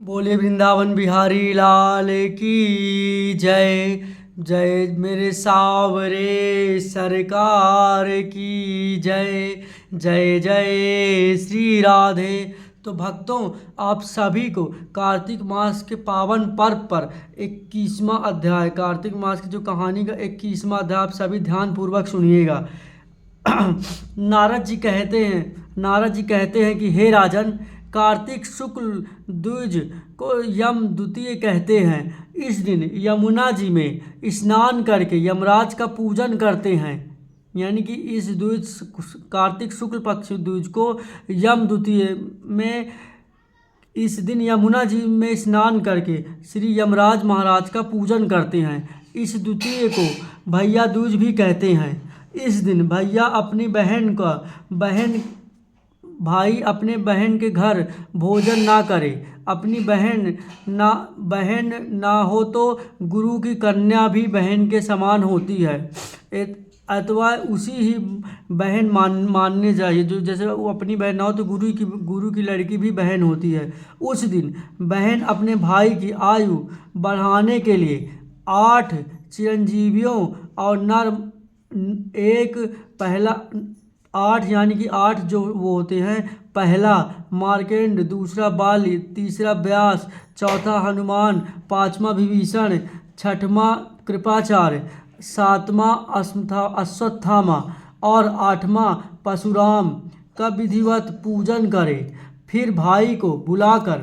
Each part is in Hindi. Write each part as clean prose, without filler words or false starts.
बोले वृंदावन बिहारी लाल की जय। जय मेरे सावरे सरकार की जय। जय जय श्री राधे। तो भक्तों, आप सभी को कार्तिक मास के पावन पर्व पर 21वां अध्याय, कार्तिक मास की जो कहानी का 21वां अध्याय आप सभी ध्यान पूर्वक सुनिएगा। नारद जी कहते हैं कि हे राजन, कार्तिक शुक्ल द्विज को यम द्वितीय कहते हैं। इस दिन यमुना जी में स्नान करके यमराज का पूजन करते हैं। यानी कि इस द्विज कार्तिक शुक्ल पक्ष द्विज को यम द्वितीय में इस दिन यमुना जी में स्नान करके श्री यमराज महाराज का पूजन करते हैं। इस द्वितीय को भैया दूज भी कहते हैं। इस दिन भाई अपने बहन के घर भोजन ना करे। अपनी बहन ना हो तो गुरु की कन्या भी बहन के समान होती है, अथवा उसी ही बहन मानने चाहिए। जो जैसे वो अपनी बहन ना हो तो गुरु की लड़की भी बहन होती है। उस दिन बहन अपने भाई की आयु बढ़ाने के लिए 8 चिरंजीवियों और नर एक पहला 8 यानी कि 8 जो वो होते हैं, पहला मार्केंड, दूसरा बाली, तीसरा व्यास, चौथा हनुमान, पांचवा विभीषण, छठवां कृपाचार्य, सातवां अश्वत्थामा और 8वां परशुराम का विधिवत पूजन करे। फिर भाई को बुलाकर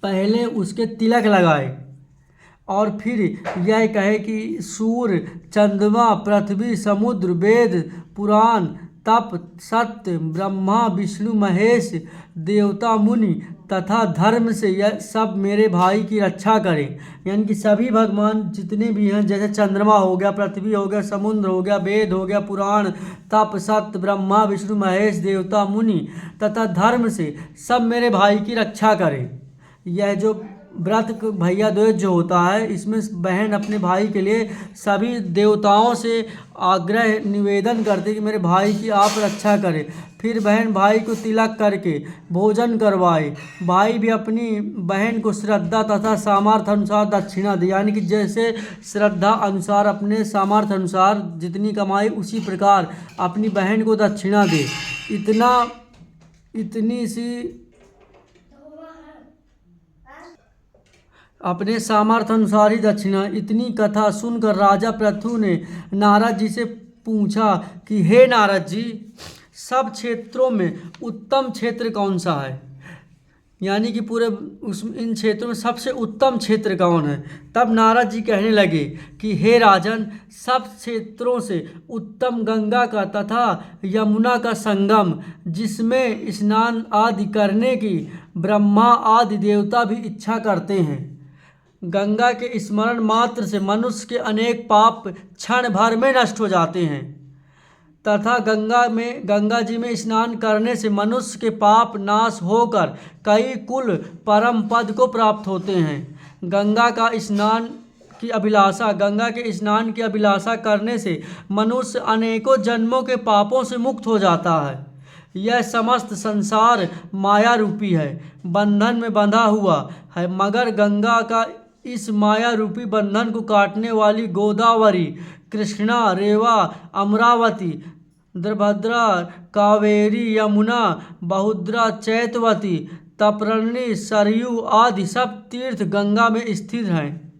पहले उसके तिलक लगाए और फिर यह कहे कि सूर्य, चंद्रमा, पृथ्वी, समुद्र, वेद, पुराण, तप, सत्य, ब्रह्मा, विष्णु, महेश, देवता, मुनि तथा धर्म से यह सब मेरे भाई की रक्षा करें। यानी कि सभी भगवान जितने भी हैं, जैसे चंद्रमा हो गया, पृथ्वी हो गया, समुद्र हो गया, वेद हो गया, पुराण, तप, सत्य, ब्रह्मा, विष्णु, महेश, देवता, मुनि तथा धर्म से सब मेरे भाई की रक्षा करें। यह जो व्रत भैया दूज जो होता है, इसमें बहन अपने भाई के लिए सभी देवताओं से आग्रह निवेदन करते कि मेरे भाई की आप रक्षा करें। फिर बहन भाई को तिलक करके भोजन करवाए। भाई भी अपनी बहन को श्रद्धा तथा सामर्थ्य अनुसार दक्षिणा दे। यानी कि जैसे श्रद्धा अनुसार, अपने सामर्थ्य अनुसार जितनी कमाई उसी प्रकार अपनी बहन को दक्षिणा दे। इतनी सी अपने सामर्थ्य अनुसार ही दक्षिणा। इतनी कथा सुनकर राजा पृथु ने नारद जी से पूछा कि हे नारद जी, सब क्षेत्रों में उत्तम क्षेत्र कौन सा है? यानी कि इन क्षेत्रों में सबसे उत्तम क्षेत्र कौन है? तब नारद जी कहने लगे कि हे राजन, सब क्षेत्रों से उत्तम गंगा का तथा यमुना का संगम, जिसमें स्नान आदि करने की ब्रह्मा आदि देवता भी इच्छा करते हैं। गंगा के स्मरण मात्र से मनुष्य के अनेक पाप क्षण भर में नष्ट हो जाते हैं तथा गंगा जी में स्नान करने से मनुष्य के पाप नाश होकर कई कुल परम पद को प्राप्त होते हैं। गंगा के स्नान की अभिलाषा करने से मनुष्य अनेकों जन्मों के पापों से मुक्त हो जाता है। यह समस्त संसार माया रूपी है, बंधन में बंधा हुआ है, मगर गंगा का इस माया रूपी बंधन को काटने वाली गोदावरी, कृष्णा, रेवा, अमरावती, द्रभद्रा, कावेरी, यमुना, बहुद्रा, चैतवती, तपरणी, सरयू आदि सब तीर्थ गंगा में स्थित हैं।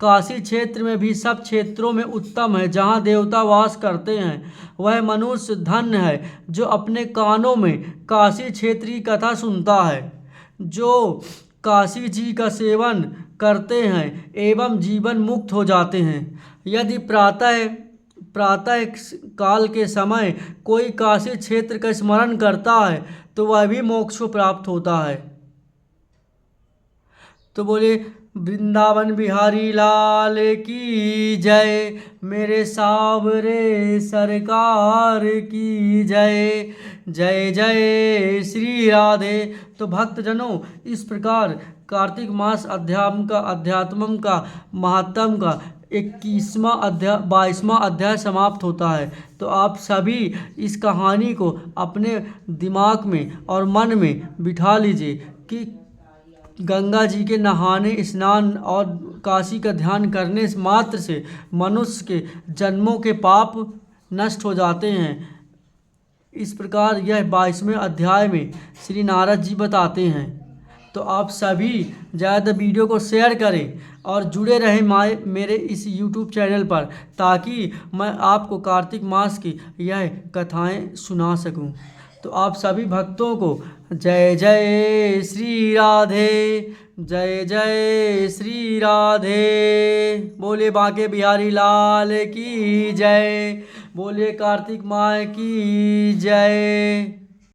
काशी क्षेत्र में भी सब क्षेत्रों में उत्तम है, जहाँ देवता वास करते हैं। वह मनुष्य धन्य है जो अपने कानों में काशी क्षेत्र की कथा सुनता है। जो काशी जी का सेवन करते हैं एवं जीवन मुक्त हो जाते हैं। यदि प्रातः काल के समय कोई काशी क्षेत्र का स्मरण करता है तो वह भी मोक्ष को प्राप्त होता है। तो बोले वृंदावन बिहारी लाल की जय, मेरे सावरे सरकार की जय। जय जय श्री राधे। तो भक्तजनों, इस प्रकार कार्तिक मास अध्यात्म का महात्म का 22वां अध्याय समाप्त होता है। तो आप सभी इस कहानी को अपने दिमाग में और मन में बिठा लीजिए कि गंगा जी के नहाने, स्नान और काशी का ध्यान करने मात्र से मनुष्य के जन्मों के पाप नष्ट हो जाते हैं। इस प्रकार यह 22वें अध्याय में श्री नारद जी बताते हैं। तो आप सभी ज़्यादा वीडियो को शेयर करें और जुड़े रहें मेरे इस YouTube चैनल पर, ताकि मैं आपको कार्तिक मास की यह कथाएं सुना सकूं। तो आप सभी भक्तों को जय जय श्री राधे, जय जय श्री राधे। बोले बांके बिहारी लाल की जय, बोले कार्तिक माँ की जय।